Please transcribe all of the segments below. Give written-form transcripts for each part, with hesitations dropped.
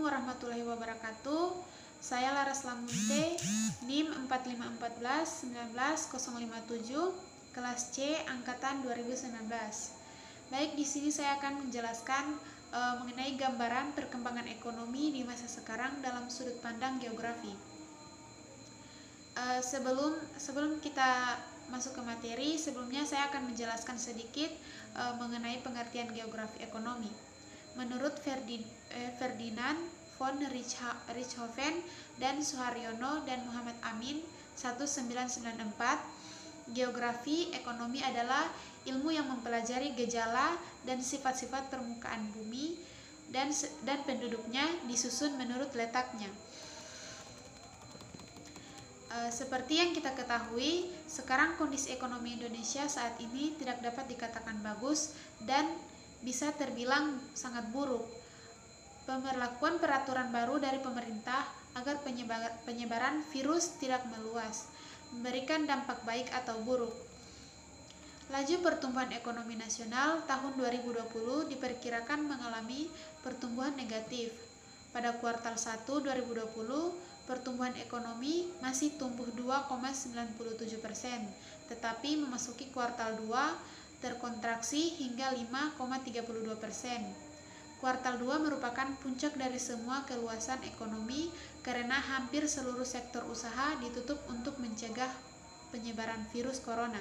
Assalamualaikum warahmatullahi wabarakatuh. Saya Laras Lamunte, NIM 454119057, kelas C angkatan 2019. Baik, di sini saya akan menjelaskan mengenai gambaran perkembangan ekonomi di masa sekarang dalam sudut pandang geografi. Sebelum kita masuk ke materi, sebelumnya saya akan menjelaskan sedikit mengenai pengertian geografi ekonomi. Menurut Ferdinand von Richthofen dan Suharyono dan Muhammad Amin 1994, geografi ekonomi adalah ilmu yang mempelajari gejala dan sifat-sifat permukaan bumi dan penduduknya disusun menurut letaknya. Seperti yang kita ketahui, sekarang kondisi ekonomi Indonesia saat ini tidak dapat dikatakan bagus dan bisa terbilang sangat buruk. Pemberlakuan peraturan baru dari pemerintah agar penyebaran virus tidak meluas, memberikan dampak baik atau buruk. Laju pertumbuhan ekonomi nasional tahun 2020 diperkirakan mengalami pertumbuhan negatif. Pada kuartal 1 2020, pertumbuhan ekonomi masih tumbuh 2,97%, tetapi memasuki kuartal 2 terkontraksi hingga 5,32%. Kuartal 2 merupakan puncak dari semua keluasan ekonomi karena hampir seluruh sektor usaha ditutup untuk mencegah penyebaran virus corona.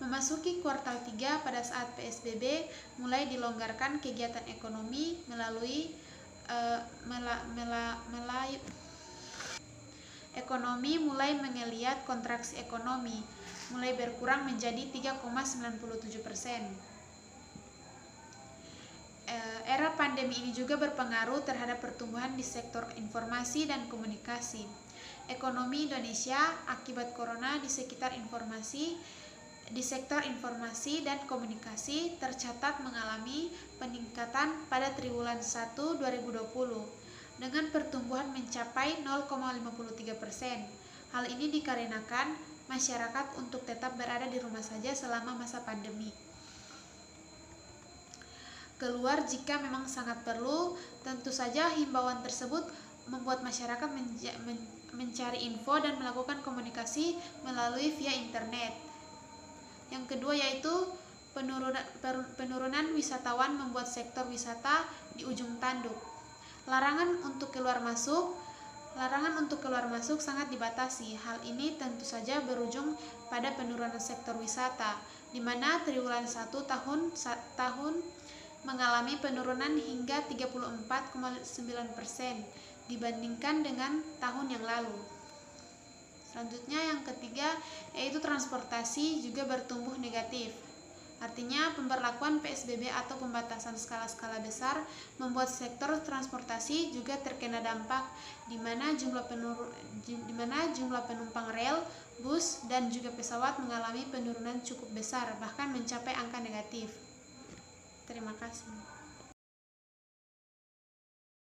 Memasuki kuartal 3 pada saat PSBB mulai dilonggarkan kegiatan ekonomi melalui ekonomi mulai menggeliat kontraksi ekonomi, mulai berkurang menjadi 3,97%. Era pandemi ini juga berpengaruh terhadap pertumbuhan di sektor informasi dan komunikasi. Ekonomi Indonesia akibat corona di sektor informasi dan komunikasi tercatat mengalami peningkatan pada triwulan 1 2020 dengan pertumbuhan mencapai 0,53%. Hal ini dikarenakan masyarakat untuk tetap berada di rumah saja selama masa pandemi. Keluar jika memang sangat perlu. Tentu saja himbauan tersebut membuat masyarakat mencari info dan melakukan komunikasi melalui via internet. Yang kedua yaitu penurunan wisatawan membuat sektor wisata di ujung tanduk. Larangan untuk keluar masuk sangat dibatasi. Hal ini tentu saja berujung pada penurunan sektor wisata, di mana triwulan 1 tahun mengalami penurunan hingga 34,9% dibandingkan dengan tahun yang lalu. Selanjutnya yang ketiga yaitu transportasi juga bertumbuh negatif. Artinya pemberlakuan PSBB atau pembatasan skala-skala besar membuat sektor transportasi juga terkena dampak, di mana jumlah penumpang rel, bus, dan juga pesawat mengalami penurunan cukup besar, bahkan mencapai angka negatif. Terima kasih.